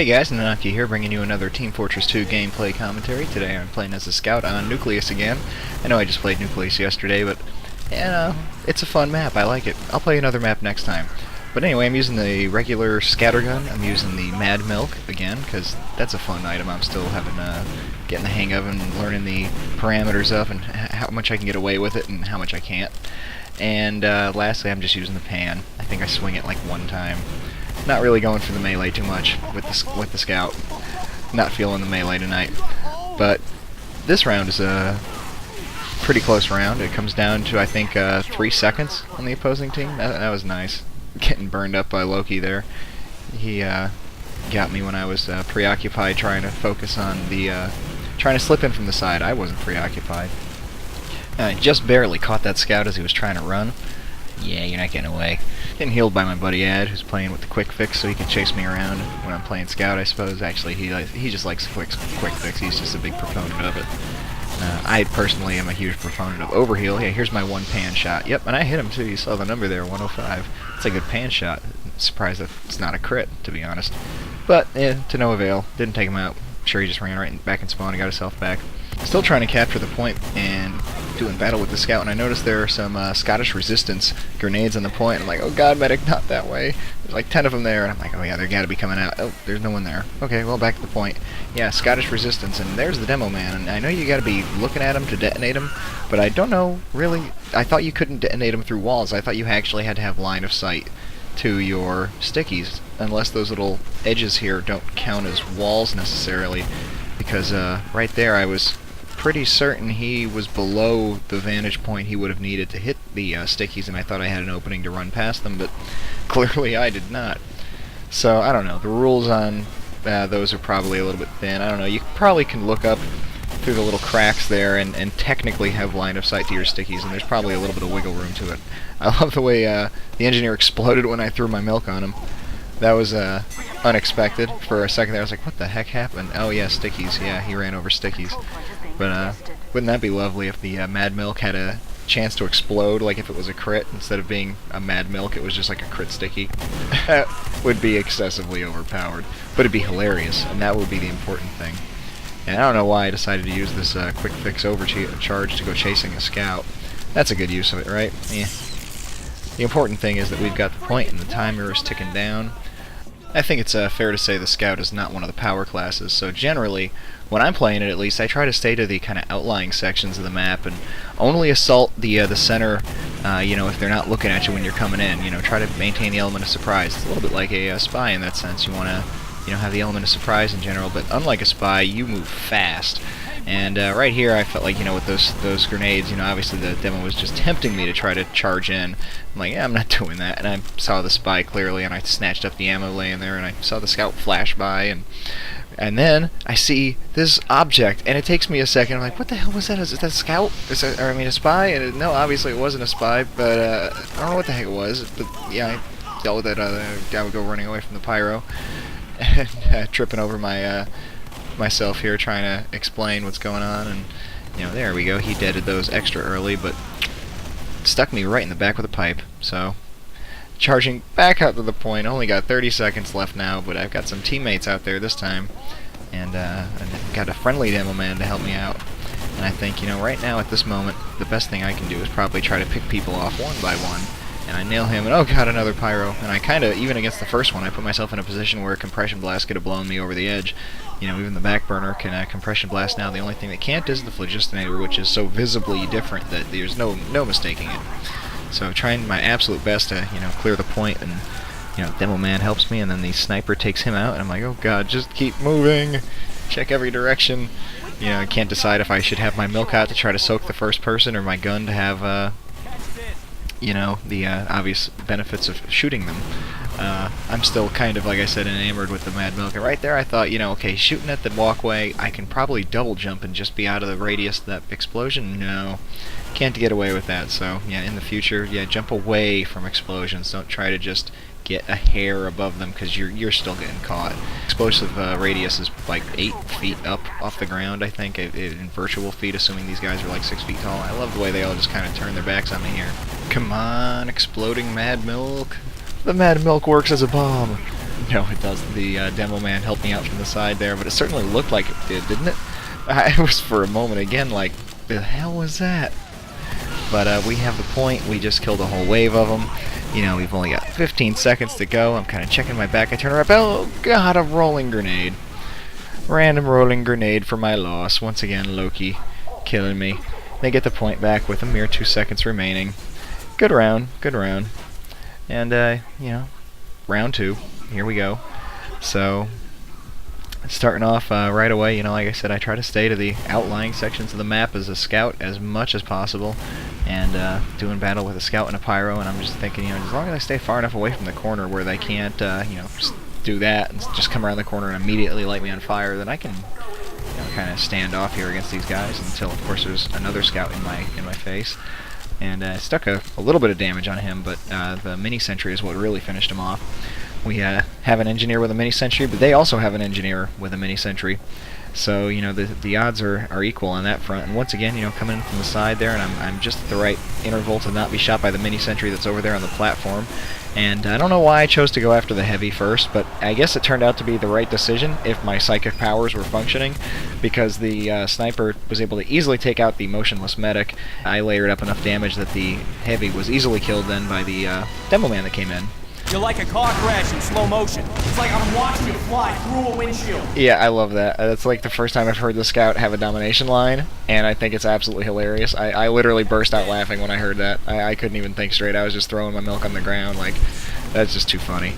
Hey guys, Nananki here, bringing you another Team Fortress 2 gameplay commentary. Today I'm playing as a scout on Nucleus again. I know I just played Nucleus yesterday, but it's a fun map. I like it. I'll play another map next time. But anyway, I'm using the regular scattergun. I'm using the Mad Milk again, because that's a fun item I'm still getting the hang of and learning the parameters of and how much I can get away with it and how much I can't. And lastly, I'm just using the pan. I think I swing it like one time. Not really going for the melee too much with the scout. Not feeling the melee tonight. But this round is a pretty close round. It comes down to, I think, 3 seconds on the opposing team. That was nice. Getting burned up by Loki there. He got me when I was preoccupied trying to focus on the trying to slip in from the side. I wasn't preoccupied. I just barely caught that scout as he was trying to run. Yeah, you're not getting away. Getting healed by my buddy Ed, who's playing with the quick fix, so he can chase me around when I'm playing scout, I suppose. Actually, he just likes the quick fix. He's just a big proponent of it. I personally am a huge proponent of overheal. Yeah, here's my one pan shot. Yep, and I hit him too. You saw the number there, 105. It's a good pan shot. I'm surprised that it's not a crit, to be honest. But to no avail. Didn't take him out. I'm sure he just ran right back in spawn and got himself back. Still trying to capture the point and doing battle with the scout, and I noticed there are some Scottish resistance grenades on the point. I'm like, oh god, medic, not that way. There's like 10 of them there, and I'm like, oh yeah, they gotta be coming out. Oh, there's no one there. Okay, well, back to the point. Yeah, Scottish resistance, and there's the demo man, and I know you gotta be looking at him to detonate him, but I don't know, really. I thought you couldn't detonate him through walls. I thought you actually had to have line of sight to your stickies, unless those little edges here don't count as walls necessarily, because right there I was pretty certain he was below the vantage point he would have needed to hit the stickies, and I thought I had an opening to run past them, but clearly I did not. So, I don't know. The rules on those are probably a little bit thin. I don't know. You probably can look up through the little cracks there and technically have line of sight to your stickies, and there's probably a little bit of wiggle room to it. I love the way the engineer exploded when I threw my milk on him. That was unexpected. For a second there I was like, what the heck happened? Oh yeah, stickies. Yeah, he ran over stickies. But wouldn't that be lovely if the Mad Milk had a chance to explode, like if it was a crit, instead of being a Mad Milk, it was just like a crit sticky? That would be excessively overpowered. But it'd be hilarious, and that would be the important thing. And I don't know why I decided to use this quick fix overcharge to go chasing a scout. That's a good use of it, right? Yeah. The important thing is that we've got the point and the timer is ticking down. I think it's fair to say the scout is not one of the power classes, so generally, when I'm playing it at least, I try to stay to the kind of outlying sections of the map and only assault the center, if they're not looking at you when you're coming in. Try to maintain the element of surprise. It's a little bit like a spy in that sense. You want to, have the element of surprise in general, but unlike a spy, you move fast. And right here, I felt like, with those grenades, obviously the demo was just tempting me to try to charge in. I'm like, yeah, I'm not doing that. And I saw the spy clearly, and I snatched up the ammo laying there, and I saw the scout flash by, and then I see this object, and it takes me a second. I'm like, what the hell was that? Is that a scout? A spy? And no, obviously it wasn't a spy, but I don't know what the heck it was. But yeah, I dealt with that. Guy would go running away from the pyro, and tripping over myself here trying to explain what's going on, and there we go. He deaded those extra early, but stuck me right in the back with a pipe. So charging back out to the point. Only got 30 seconds left now, but I've got some teammates out there this time, and I've got a friendly demo man to help me out. And I think right now at this moment the best thing I can do is probably try to pick people off one by one. And I nail him, and oh god, another pyro. And I kind of, even against the first one, I put myself in a position where a compression blast could have blown me over the edge. Even the back burner can compression blast now. The only thing that can't is the phlogistonator, which is so visibly different that there's no mistaking it. So trying my absolute best to, clear the point, and, Demo Man helps me, and then the sniper takes him out, and I'm like, oh god, just keep moving. Check every direction. I can't decide if I should have my milk out to try to soak the first person, or my gun to have, the obvious benefits of shooting them. I'm still kind of, like I said, enamored with the Mad Milk. And right there I thought, okay, shooting at the walkway, I can probably double jump and just be out of the radius of that explosion. No, can't get away with that. So, yeah, in the future, yeah, jump away from explosions. Don't try to just get a hair above them, because you're still getting caught. Explosive radius is like 8 feet up off the ground, I think, in virtual feet, assuming these guys are like 6 feet tall. I love the way they all just kind of turn their backs on me here. Come on, exploding Mad Milk. The Mad Milk works as a bomb. No, it doesn't. The demo man helped me out from the side there, but it certainly looked like it did, didn't it? I was for a moment again like, the hell was that? But we have the point. We just killed a whole wave of them. You know, we've only got 15 seconds to go. I'm kind of checking my back. I turn around. Oh, God, a rolling grenade. Random rolling grenade for my loss. Once again, Loki killing me. They get the point back with a mere 2 seconds remaining. Good round. Good round. And, you know, round 2. Here we go. So, starting off right away, you know, like I said, I try to stay to the outlying sections of the map as a scout as much as possible, and doing battle with a scout and a pyro, and I'm just thinking, you know, as long as I stay far enough away from the corner where they can't, you know, just do that and just come around the corner and immediately light me on fire, then I can, you know, kind of stand off here against these guys until, of course, there's another scout in my face. And stuck a little bit of damage on him, but the mini sentry is what really finished him off. We have an engineer with a mini sentry, but they also have an engineer with a mini sentry. So, you know, the odds are equal on that front. And once again, you know, coming in from the side there, and I'm just at the right interval to not be shot by the mini sentry that's over there on the platform. And I don't know why I chose to go after the heavy first, but I guess it turned out to be the right decision if my psychic powers were functioning, because the sniper was able to easily take out the motionless medic. I layered up enough damage that the heavy was easily killed then by the demo man that came in. You're like a car crash in slow motion. It's like I'm watching you fly through a windshield. Yeah, I love that. That's like the first time I've heard the scout have a domination line, and I think it's absolutely hilarious. I literally burst out laughing when I heard that. I couldn't even think straight. I was just throwing my milk on the ground. Like, that's just too funny.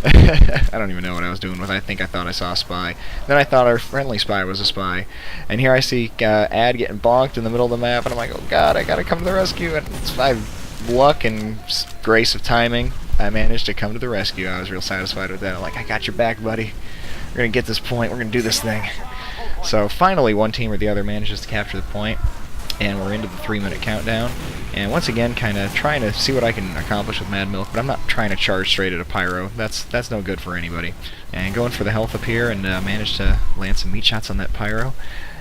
I don't even know what I was doing with it. I thought I saw a spy. Then I thought our friendly spy was a spy. And here I see Ad getting bonked in the middle of the map, and I'm like, oh god, I gotta come to the rescue. And it's by luck and grace of timing, I managed to come to the rescue. I was real satisfied with that. I'm like, I got your back, buddy. We're gonna get this point. We're gonna do this thing. So finally, one team or the other manages to capture the point, and we're into the 3-minute countdown. And once again, kind of trying to see what I can accomplish with Mad Milk, but I'm not trying to charge straight at a pyro. That's no good for anybody. And going for the health up here, and managed to land some meat shots on that pyro.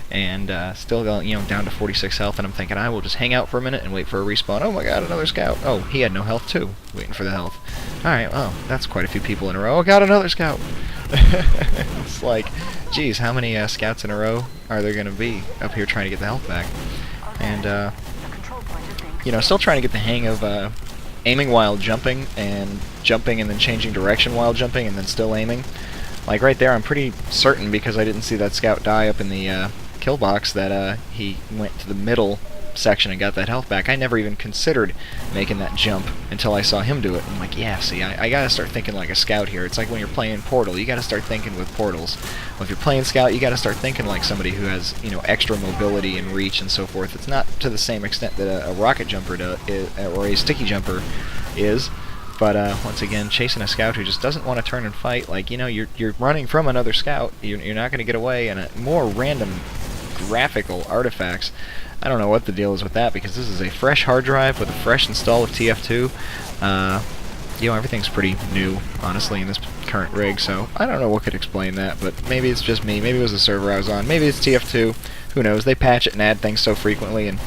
And still going, you know, down to 46 health, and I'm thinking I will just hang out for a minute and wait for a respawn. Oh my god, another scout. Oh, he had no health too, waiting for the health. Alright, well, that's quite a few people in a row. Oh god, another scout. It's like, geez, how many scouts in a row are there going to be up here trying to get the health back? And, you know, still trying to get the hang of aiming while jumping and then changing direction while jumping and then still aiming. Like right there, I'm pretty certain, because I didn't see that scout die up in the kill box, that he went to the middle section and got that health back. I never even considered making that jump until I saw him do it. I'm like, yeah, see, I gotta start thinking like a scout here. It's like when you're playing Portal, you gotta start thinking with portals. Well, if you're playing scout, you gotta start thinking like somebody who has, you know, extra mobility and reach and so forth. It's not to the same extent that a rocket jumper or a sticky jumper is. But once again, chasing a scout who just doesn't want to turn and fight, like, you know, you're running from another scout, you're not going to get away, and more random graphical artifacts. I don't know what the deal is with that, because this is a fresh hard drive with a fresh install of TF2. You know, everything's pretty new, honestly, in this current rig, so I don't know what could explain that, but maybe it's just me, maybe it was the server I was on, maybe it's TF2, who knows. They patch it and add things so frequently, and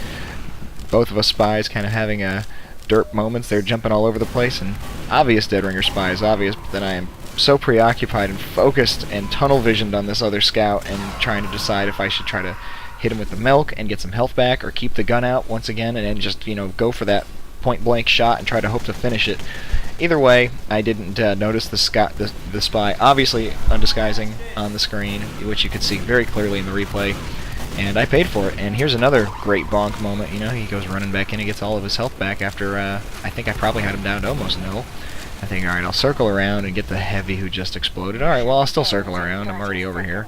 both of us spies kind of having a derp moments. They're jumping all over the place, and obvious Dead Ringer spy is obvious, but then I am so preoccupied and focused and tunnel visioned on this other scout and trying to decide if I should try to hit him with the milk and get some health back, or keep the gun out once again and then just, you know, go for that point blank shot and try to hope to finish it. Either way, I didn't notice the spy obviously undisguising on the screen, which you could see very clearly in the replay. And I paid for it. And here's another great bonk moment. You know, he goes running back in and gets all of his health back after, I think I probably had him down to almost nil. I think, alright, I'll circle around and get the heavy who just exploded. Alright, well, I'll still circle around. I'm already over here.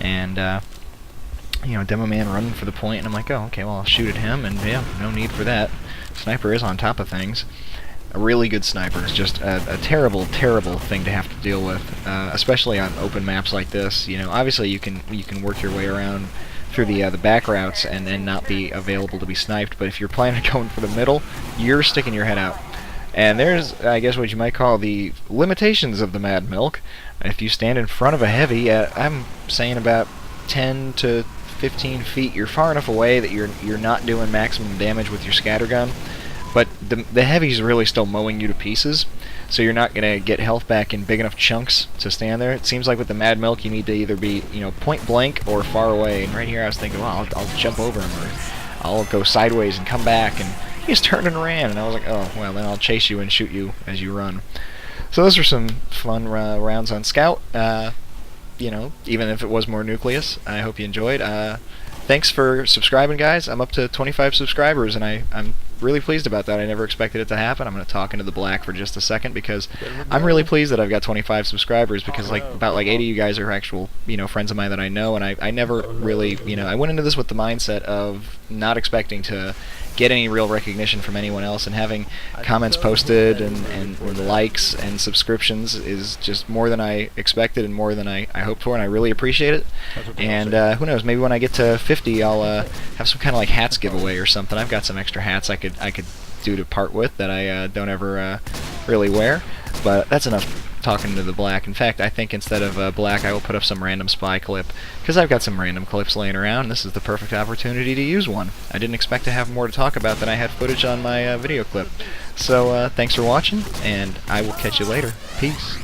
And, you know, Demo Man running for the point, and I'm like, oh, okay, well, I'll shoot at him, and yeah, no need for that. Sniper is on top of things. A really good sniper is just a terrible, terrible thing to have to deal with, especially on open maps like this. You know, obviously you can work your way around through the back routes and then not be available to be sniped, but if you're planning on going for the middle, you're sticking your head out. And there's, I guess, what you might call the limitations of the Mad Milk. If you stand in front of a heavy, I'm saying about 10 to 15 feet, you're far enough away that you're not doing maximum damage with your scattergun, but the heavy's really still mowing you to pieces. so you're not gonna get health back in big enough chunks to stand there. It seems like with the Mad Milk you need to either be, you know, point blank or far away. And right here I was thinking, well, I'll jump over him, or I'll go sideways and come back, and he just turned and ran, and I was like, oh, well, then I'll chase you and shoot you as you run. So those are some fun rounds on Scout. You know, even if it was more Nucleus, I hope you enjoyed. Thanks for subscribing, guys. I'm up to 25 subscribers, and I'm really pleased about that. I never expected it to happen. I'm going to talk into the black for just a second, because I'm really pleased that I've got 25 subscribers, because about 80 of you guys are actual, you know, friends of mine that I know, and I never really, you know, I went into this with the mindset of not expecting to get any real recognition from anyone else, and having comments posted and likes and subscriptions is just more than I expected and more than I hoped for, and I really appreciate it. And who knows, maybe when I get to 50 I'll have some kind of like hats giveaway or something. I've got some extra hats I could do to part with that I don't ever really wear, but that's enough talking to the black. In fact, I think instead of black, I will put up some random spy clip, because I've got some random clips laying around, and this is the perfect opportunity to use one. I didn't expect to have more to talk about than I had footage on my video clip. So thanks for watching, and I will catch you later. Peace.